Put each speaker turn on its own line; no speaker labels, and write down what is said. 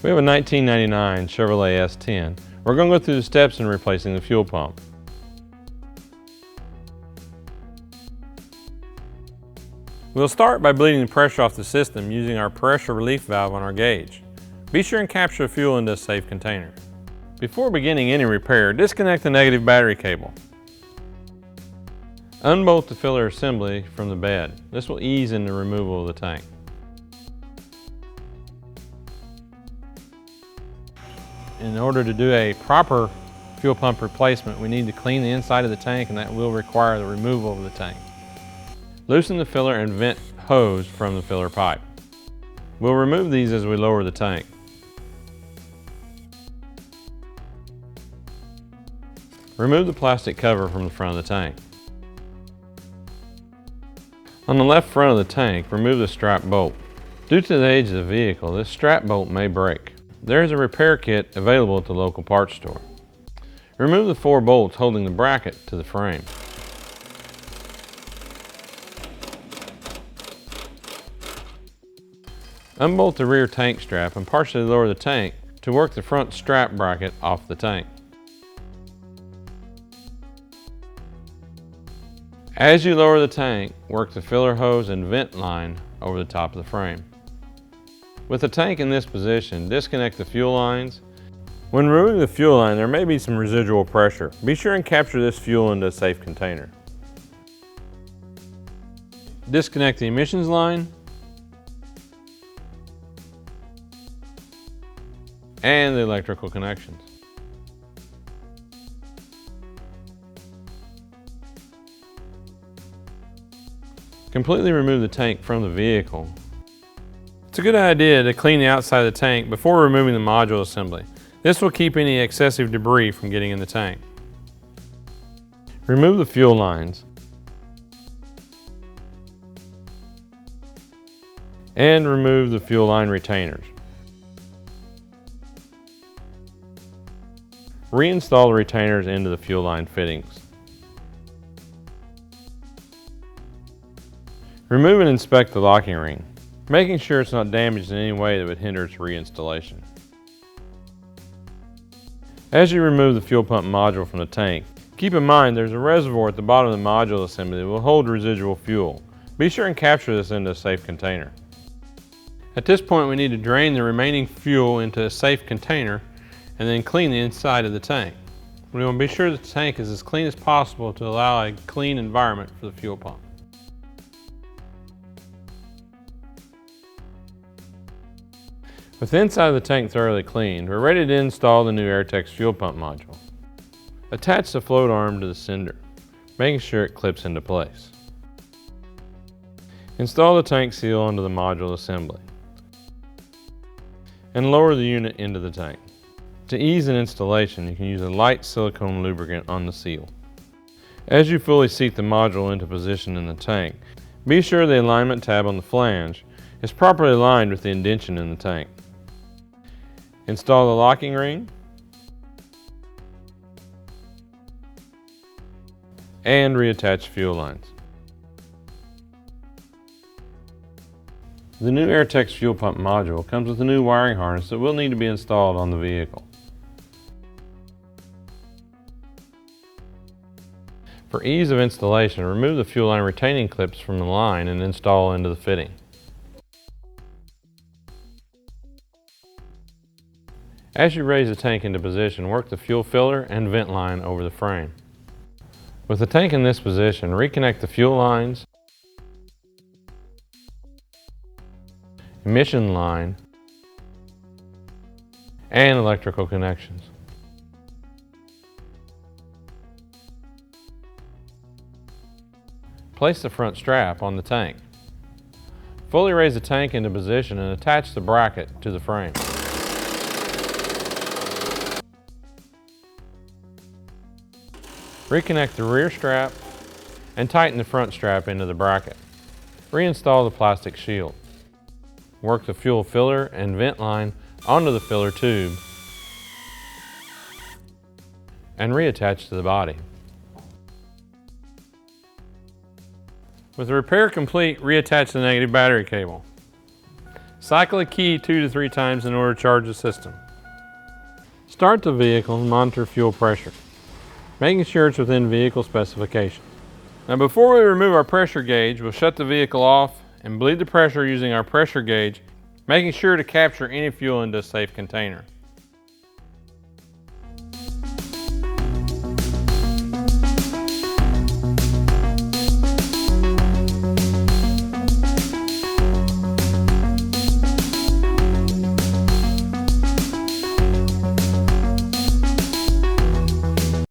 We have a 1999 Chevrolet S10. We're going to go through the steps in replacing the fuel pump. We'll start by bleeding the pressure off the system using our pressure relief valve on our gauge. Be sure and capture the fuel into a safe container. Before beginning any repair, disconnect the negative battery cable. Unbolt the filler assembly from the bed. This will ease in the removal of the tank. In order to do a proper fuel pump replacement, we need to clean the inside of the tank, and that will require the removal of the tank. Loosen the filler and vent hose from the filler pipe. We'll remove these as we lower the tank. Remove the plastic cover from the front of the tank. On the left front of the tank, remove the strap bolt. Due to the age of the vehicle, this strap bolt may break. There is a repair kit available at the local parts store. Remove the 4 bolts holding the bracket to the frame. Unbolt the rear tank strap and partially lower the tank to work the front strap bracket off the tank. As you lower the tank, work the filler hose and vent line over the top of the frame. With the tank in this position, disconnect the fuel lines. When removing the fuel line, there may be some residual pressure. Be sure and capture this fuel into a safe container. Disconnect the emissions line and the electrical connections. Completely remove the tank from the vehicle. It's a good idea to clean the outside of the tank before removing the module assembly. This will keep any excessive debris from getting in the tank. Remove the fuel lines and remove the fuel line retainers. Reinstall the retainers into the fuel line fittings. Remove and inspect the locking ring, making sure it's not damaged in any way that would hinder its reinstallation. As you remove the fuel pump module from the tank, keep in mind there's a reservoir at the bottom of the module assembly that will hold residual fuel. Be sure and capture this into a safe container. At this point, we need to drain the remaining fuel into a safe container and then clean the inside of the tank. We want to be sure that the tank is as clean as possible to allow a clean environment for the fuel pump. With the inside of the tank thoroughly cleaned, we're ready to install the new Airtex fuel pump module. Attach the float arm to the sender, making sure it clips into place. Install the tank seal onto the module assembly and lower the unit into the tank. To ease an installation, you can use a light silicone lubricant on the seal. As you fully seat the module into position in the tank, be sure the alignment tab on the flange is properly aligned with the indentation in the tank. Install the locking ring and reattach fuel lines. The new Airtex fuel pump module comes with a new wiring harness that will need to be installed on the vehicle. For ease of installation, remove the fuel line retaining clips from the line and install into the fitting. As you raise the tank into position, work the fuel filler and vent line over the frame. With the tank in this position, reconnect the fuel lines, emission line, and electrical connections. Place the front strap on the tank. Fully raise the tank into position and attach the bracket to the frame. Reconnect the rear strap and tighten the front strap into the bracket. Reinstall the plastic shield. Work the fuel filler and vent line onto the filler tube and reattach to the body. With the repair complete, reattach the negative battery cable. Cycle a key 2 to 3 times in order to charge the system. Start the vehicle and monitor fuel pressure, making sure it's within vehicle specifications. Now before we remove our pressure gauge, we'll shut the vehicle off and bleed the pressure using our pressure gauge, making sure to capture any fuel into a safe container.